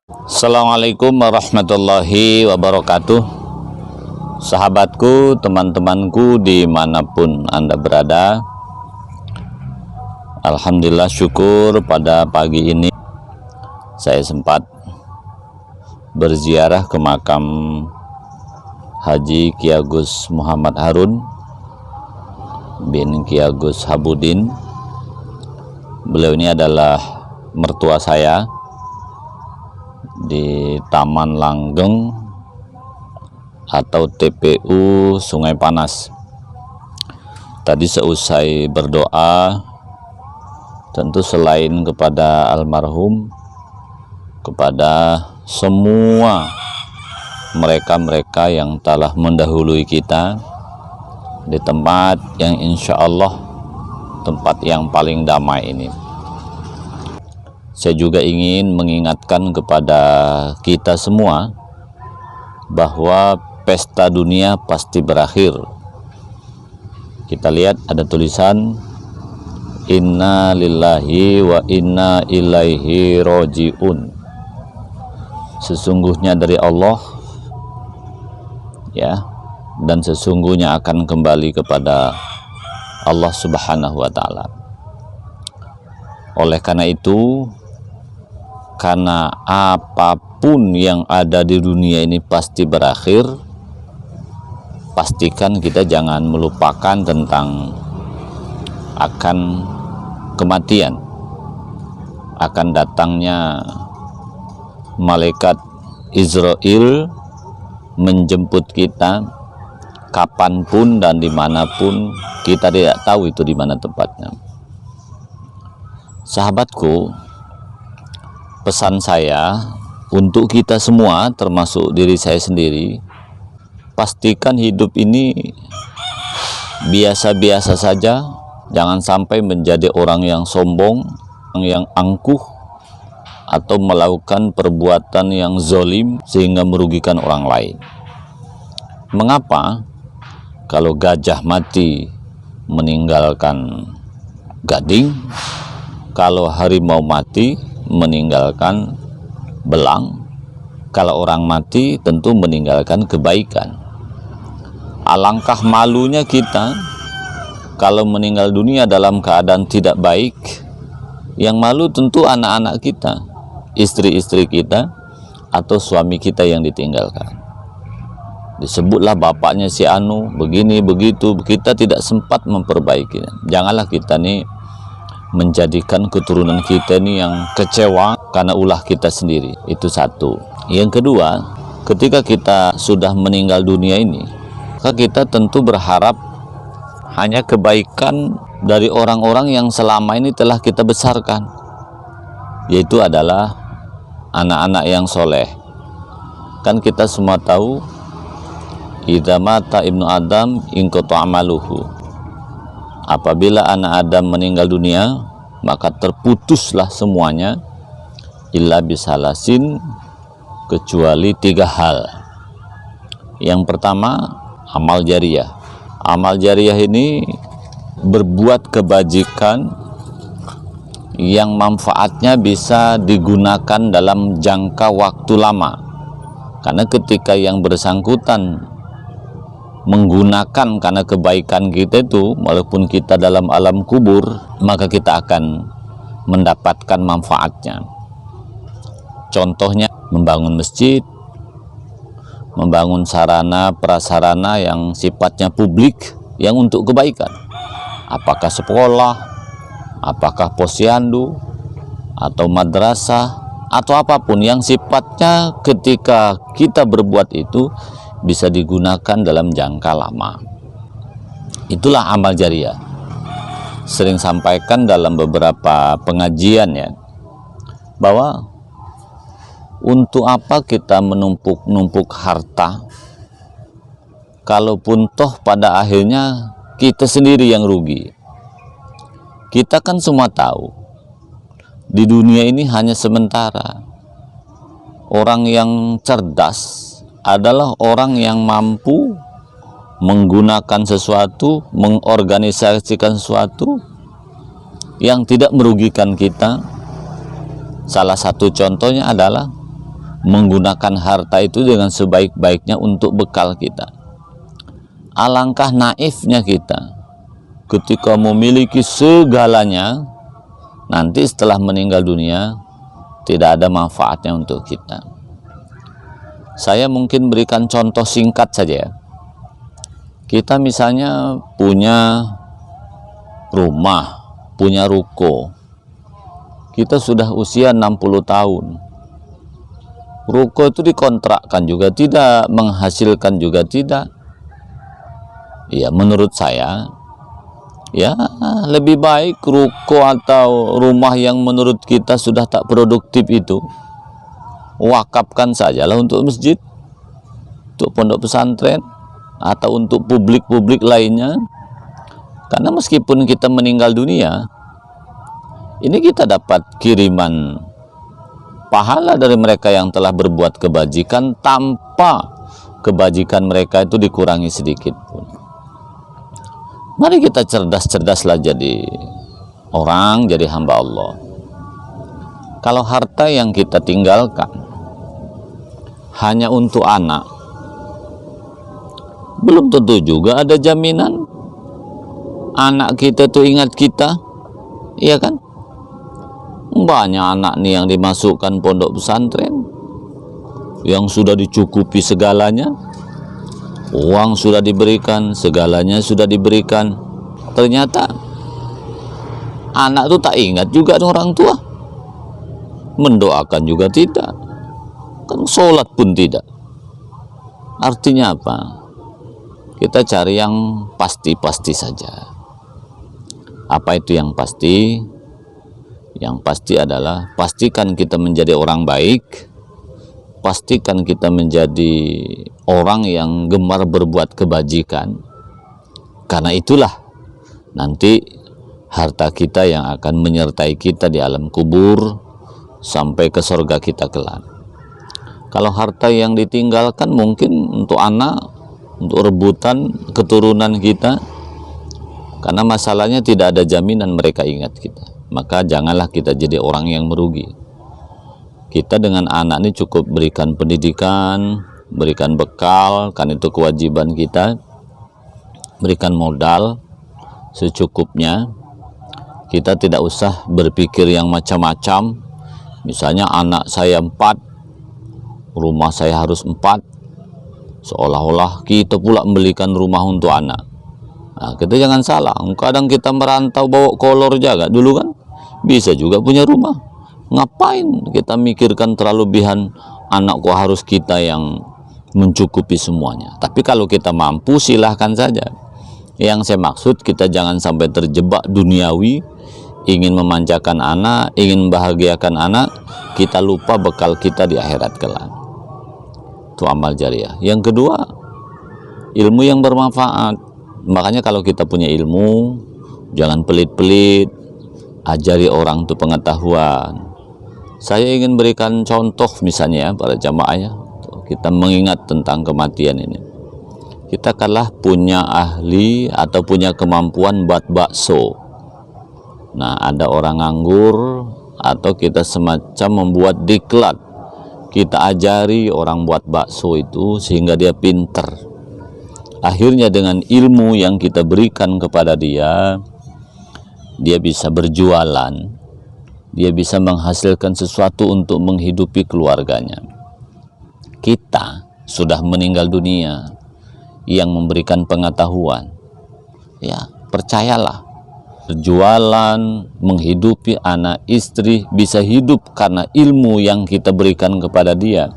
Assalamualaikum warahmatullahi wabarakatuh. Sahabatku, teman-temanku dimanapun Anda berada, alhamdulillah syukur pada pagi ini saya sempat berziarah ke makam Haji Ki Agus Muhammad Harun bin Ki Agus Habudin. Beliau ini adalah mertua saya di Taman Langgeng atau TPU Sungai Panas. Tadi seusai berdoa, tentu selain kepada almarhum, kepada semua mereka-mereka yang telah mendahului kita di tempat yang insya Allah tempat yang paling damai ini. Saya juga ingin mengingatkan kepada kita semua bahwa pesta dunia pasti berakhir. Kita lihat ada tulisan Inna lillahi wa inna ilaihi roji'un. Sesungguhnya dari Allah, ya, dan sesungguhnya akan kembali kepada Allah Subhanahu wa Ta'ala. Oleh karena itu, karena apapun yang ada di dunia ini pasti berakhir, pastikan kita jangan melupakan tentang akan kematian, akan datangnya malaikat Israel menjemput kita kapanpun dan dimanapun. Kita tidak tahu itu di mana tempatnya. Sahabatku, pesan saya untuk kita semua, termasuk diri saya sendiri, pastikan hidup ini biasa-biasa saja. Jangan sampai menjadi orang yang sombong, yang angkuh, atau melakukan perbuatan yang zalim sehingga merugikan orang lain. Mengapa? Kalau gajah mati meninggalkan gading, kalau harimau mati meninggalkan belang, kalau orang mati tentu meninggalkan kebaikan. Alangkah malunya kita kalau meninggal dunia dalam keadaan tidak baik. Yang malu tentu anak-anak kita, istri-istri kita, atau suami kita yang ditinggalkan. Disebutlah bapaknya si Anu begini begitu, kita tidak sempat memperbaikinya. Janganlah kita nih menjadikan keturunan kita ini yang kecewa karena ulah kita sendiri. Itu satu. Yang kedua, ketika kita sudah meninggal dunia ini, maka kita tentu berharap hanya kebaikan dari orang-orang yang selama ini telah kita besarkan, yaitu adalah anak-anak yang soleh. Kan kita semua tahu, idza mata ibnu Adam inqata amaluhu. Apabila anak Adam meninggal dunia, maka terputuslah semuanya, illa bisalasin, kecuali 3 hal. Yang pertama, amal jariyah. Amal jariyah ini berbuat kebajikan yang manfaatnya bisa digunakan dalam jangka waktu lama. Karena ketika yang bersangkutan menggunakan karena kebaikan kita itu, walaupun kita dalam alam kubur, maka kita akan mendapatkan manfaatnya. Contohnya membangun masjid, membangun sarana prasarana yang sifatnya publik yang untuk kebaikan. Apakah sekolah, apakah posyandu, atau madrasah, atau apapun yang sifatnya ketika kita berbuat itu bisa digunakan dalam jangka lama. Itulah amal jariyah. Sering sampaikan dalam beberapa pengajian, ya, bahwa untuk apa kita menumpuk-numpuk harta, kalaupun toh pada akhirnya kita sendiri yang rugi. Kita kan semua tahu di dunia ini hanya sementara. Orang yang cerdas adalah orang yang mampu menggunakan sesuatu, mengorganisasikan sesuatu yang tidak merugikan kita. Salah satu contohnya adalah menggunakan harta itu dengan sebaik-baiknya untuk bekal kita. Alangkah naifnya kita ketika memiliki segalanya, nanti setelah meninggal dunia tidak ada manfaatnya untuk kita. Saya mungkin berikan contoh singkat saja ya. Kita misalnya punya rumah, punya ruko. Kita sudah usia 60 tahun. Ruko itu dikontrakkan juga tidak, menghasilkan juga tidak. Ya, menurut saya ya lebih baik ruko atau rumah yang menurut kita sudah tak produktif itu wakafkan sajalah untuk masjid, untuk pondok pesantren, atau untuk publik-publik lainnya. Karena meskipun kita meninggal dunia, ini kita dapat kiriman pahala dari mereka yang telah berbuat kebajikan tanpa kebajikan mereka itu dikurangi sedikit pun. Mari kita cerdas-cerdaslah jadi orang, jadi hamba Allah. Kalau harta yang kita tinggalkan hanya untuk anak, belum tentu juga ada jaminan anak kita tuh ingat kita, iya kan? Banyak anak nih yang dimasukkan pondok pesantren yang sudah dicukupi segalanya, uang sudah diberikan, segalanya sudah diberikan, ternyata anak tuh tak ingat juga orang tua, mendoakan juga tidak, kan sholat pun tidak. Artinya apa? Kita cari yang pasti-pasti saja. Apa itu yang pasti? Yang pasti adalah pastikan kita menjadi orang baik, pastikan kita menjadi orang yang gemar berbuat kebajikan. Karena itulah nanti harta kita yang akan menyertai kita di alam kubur sampai ke surga kita kelak. Kalau harta yang ditinggalkan mungkin untuk anak, untuk rebutan keturunan kita, karena masalahnya tidak ada jaminan mereka ingat kita. Maka janganlah kita jadi orang yang merugi. Kita dengan anak ini cukup berikan pendidikan, berikan bekal, kan itu kewajiban kita. Berikan modal secukupnya. Kita tidak usah berpikir yang macam-macam. Misalnya anak saya 4, rumah saya harus 4, seolah-olah kita pula membelikan rumah untuk anak. Nah, kita jangan salah. Kadang kita merantau bawa kolor jaga dulu kan, bisa juga punya rumah. Ngapain kita mikirkan terlalu lebihan anak kok harus kita yang mencukupi semuanya. Tapi kalau kita mampu silahkan saja. Yang saya maksud kita jangan sampai terjebak duniawi, ingin memanjakan anak, ingin membahagiakan anak, kita lupa bekal kita di akhirat kelak. Itu amal jariah. Yang kedua, ilmu yang bermanfaat. Makanya kalau kita punya ilmu, jangan pelit-pelit, ajari orang itu pengetahuan. Saya ingin berikan contoh misalnya ya, para jamaah ya, kita mengingat tentang kematian ini. Kita kalah punya ahli atau punya kemampuan buat bakso. Nah, ada orang nganggur atau kita semacam membuat diklat. Kita ajari orang buat bakso itu sehingga dia pinter. Akhirnya dengan ilmu yang kita berikan kepada dia, dia bisa berjualan, dia bisa menghasilkan sesuatu untuk menghidupi keluarganya. Kita sudah meninggal dunia yang memberikan pengetahuan, ya percayalah, berjualan, menghidupi anak istri, bisa hidup karena ilmu yang kita berikan kepada dia.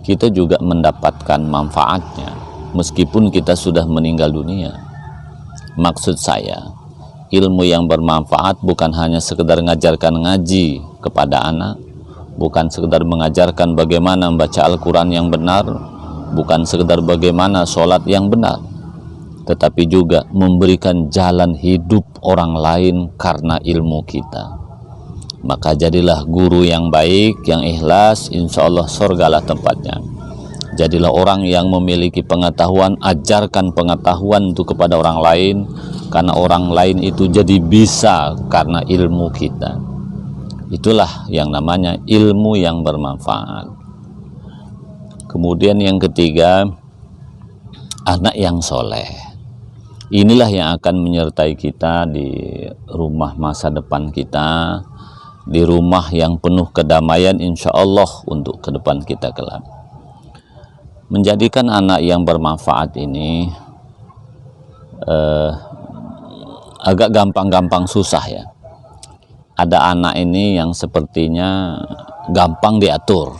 Kita juga mendapatkan manfaatnya meskipun kita sudah meninggal dunia. Maksud saya, ilmu yang bermanfaat bukan hanya sekedar mengajarkan ngaji kepada anak, bukan sekedar mengajarkan bagaimana membaca Al-Quran yang benar, bukan sekedar bagaimana sholat yang benar, tetapi juga memberikan jalan hidup orang lain karena ilmu kita. Maka jadilah guru yang baik, yang ikhlas, insya Allah surgalah tempatnya. Jadilah orang yang memiliki pengetahuan, ajarkan pengetahuan itu kepada orang lain, karena orang lain itu jadi bisa karena ilmu kita. Itulah yang namanya ilmu yang bermanfaat. Kemudian yang ketiga, anak yang soleh. Inilah yang akan menyertai kita di rumah masa depan kita, di rumah yang penuh kedamaian insya Allah untuk ke depan kita kelak. Menjadikan anak yang bermanfaat ini agak gampang-gampang susah ya. Ada anak ini yang sepertinya gampang diatur,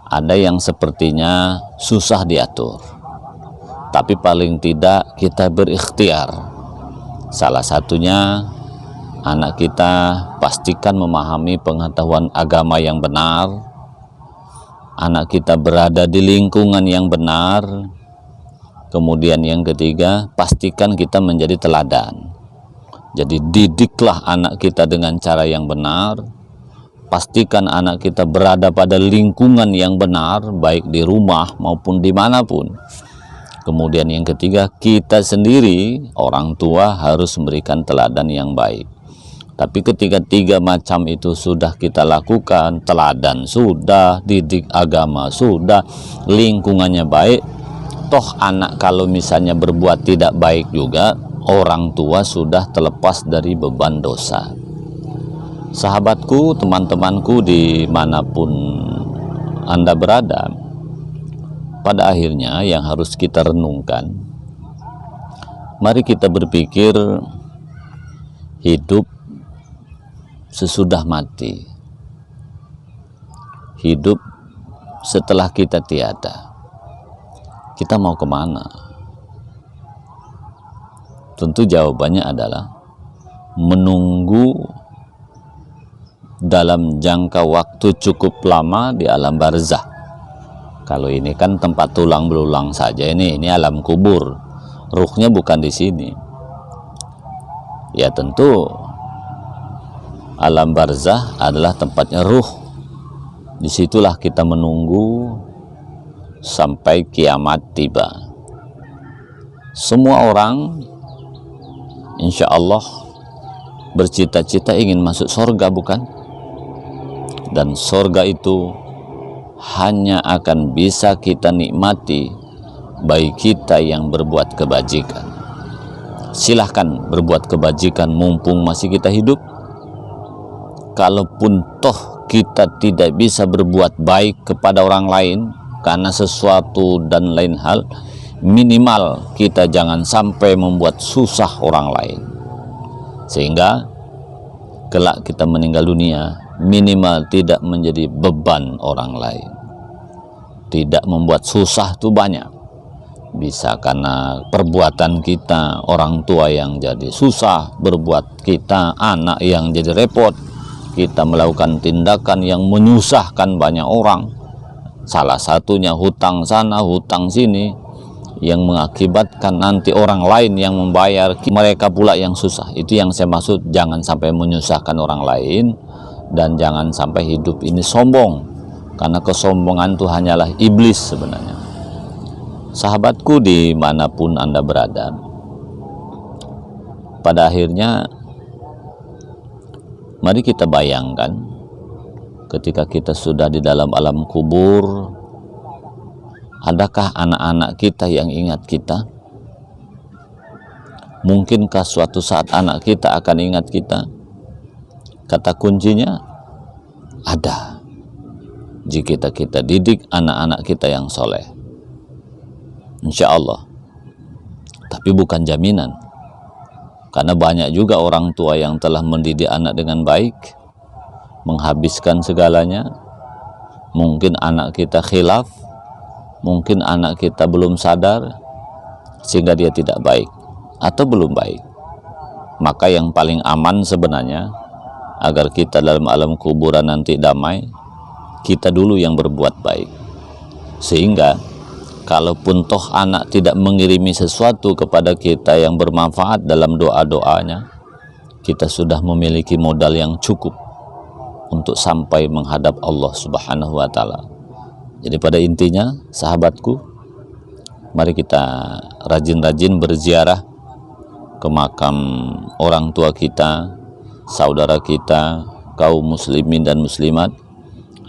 ada yang sepertinya susah diatur. Tapi paling tidak kita berikhtiar. Salah satunya anak kita pastikan memahami pengetahuan agama yang benar. Anak kita berada di lingkungan yang benar. Kemudian yang ketiga, pastikan kita menjadi teladan. Jadi didiklah anak kita dengan cara yang benar. Pastikan anak kita berada pada lingkungan yang benar, baik di rumah maupun dimanapun. Kemudian yang ketiga, kita sendiri, orang tua harus memberikan teladan yang baik. Tapi ketika tiga macam itu sudah kita lakukan, teladan sudah, didik agama sudah, lingkungannya baik, toh anak kalau misalnya berbuat tidak baik juga, orang tua sudah terlepas dari beban dosa. Sahabatku, teman-temanku dimanapun Anda berada, pada akhirnya yang harus kita renungkan, mari kita berpikir hidup sesudah mati, hidup setelah kita tiada, kita mau kemana? Tentu jawabannya adalah menunggu dalam jangka waktu cukup lama di alam barzah. Kalau ini kan tempat tulang belulang saja, ini alam kubur, ruhnya bukan di sini. Ya tentu alam barzah adalah tempatnya ruh. Disitulah kita menunggu sampai kiamat tiba. Semua orang insya Allah bercita-cita ingin masuk surga, bukan? Dan surga itu hanya akan bisa kita nikmati bagi kita yang berbuat kebajikan. Silahkan berbuat kebajikan mumpung masih kita hidup. Kalaupun toh kita tidak bisa berbuat baik kepada orang lain karena sesuatu dan lain hal, minimal kita jangan sampai membuat susah orang lain, sehingga kelak kita meninggal dunia minimal tidak menjadi beban orang lain. Tidak membuat susah itu banyak. Bisa karena perbuatan kita, orang tua yang jadi susah, berbuat kita, anak yang jadi repot, kita melakukan tindakan yang menyusahkan banyak orang. Salah satunya hutang sana, hutang sini, yang mengakibatkan nanti orang lain yang membayar, mereka pula yang susah. Itu yang saya maksud, jangan sampai menyusahkan orang lain, dan jangan sampai hidup ini sombong, karena kesombongan itu hanyalah iblis sebenarnya. Sahabatku dimanapun Anda berada, pada akhirnya mari kita bayangkan ketika kita sudah di dalam alam kubur, adakah anak-anak kita yang ingat kita? Mungkinkah suatu saat anak kita akan ingat kita? Kata kuncinya ada, jika kita didik anak-anak kita yang soleh, insya Allah. Tapi bukan jaminan, karena banyak juga orang tua yang telah mendidik anak dengan baik, menghabiskan segalanya. Mungkin anak kita khilaf, mungkin anak kita belum sadar, sehingga dia tidak baik atau belum baik. Maka yang paling aman sebenarnya, agar kita dalam alam kuburan nanti damai, kita dulu yang berbuat baik. Sehingga kalaupun toh anak tidak mengirimi sesuatu kepada kita yang bermanfaat dalam doa-doanya, kita sudah memiliki modal yang cukup untuk sampai menghadap Allah Subhanahu wa Ta'ala. Jadi pada intinya, sahabatku, mari kita rajin-rajin berziarah ke makam orang tua kita, saudara kita, kaum muslimin dan muslimat,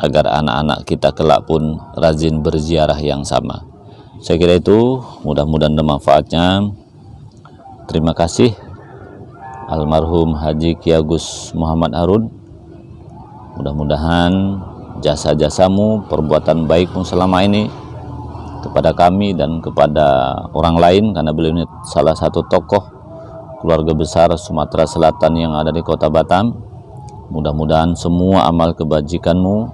agar anak-anak kita kelak pun rajin berziarah yang sama. Saya kira itu, mudah-mudahan bermanfaatnya. Terima kasih almarhum Haji Ki Agus Muhammad Harun. Mudah-mudahan jasa-jasamu, perbuatan baikmu selama ini kepada kami dan kepada orang lain, karena beliau ini salah satu tokoh keluarga besar Sumatera Selatan yang ada di Kota Batam. Mudah-mudahan semua amal kebajikanmu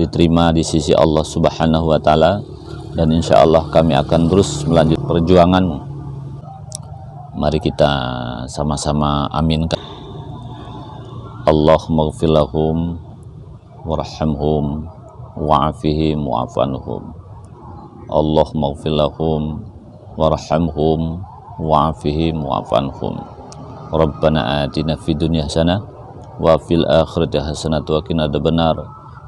diterima di sisi Allah Subhanahu wa Ta'ala, dan insya Allah kami akan terus melanjut perjuanganmu. Mari kita sama-sama aminkan. Allahumma ighfir lahum warhamhum wa'afihim wa'afanhum. Allahumma ighfir lahum warhamhum wa'afihim wa'afanhum. Rabbana atina fid dunya hasanah wa fil akhirati hasanah wa qina adzabannar.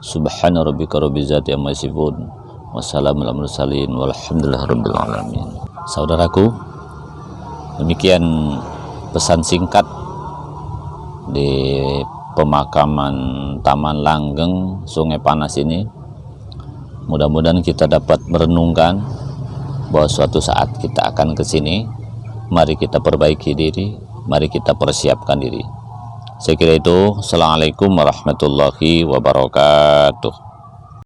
Subhana rabbika rabbil izzati amma yasifun. Wassalamu alal mursalin walhamdulillahi rabbil alamin. Saudaraku, demikian pesan singkat di pemakaman Taman Langgeng Sungai Panas ini. Mudah-mudahan kita dapat merenungkan bahwa suatu saat kita akan ke sini. Mari kita perbaiki diri, mari kita persiapkan diri. Saya kira itu. Assalamualaikum warahmatullahi wabarakatuh.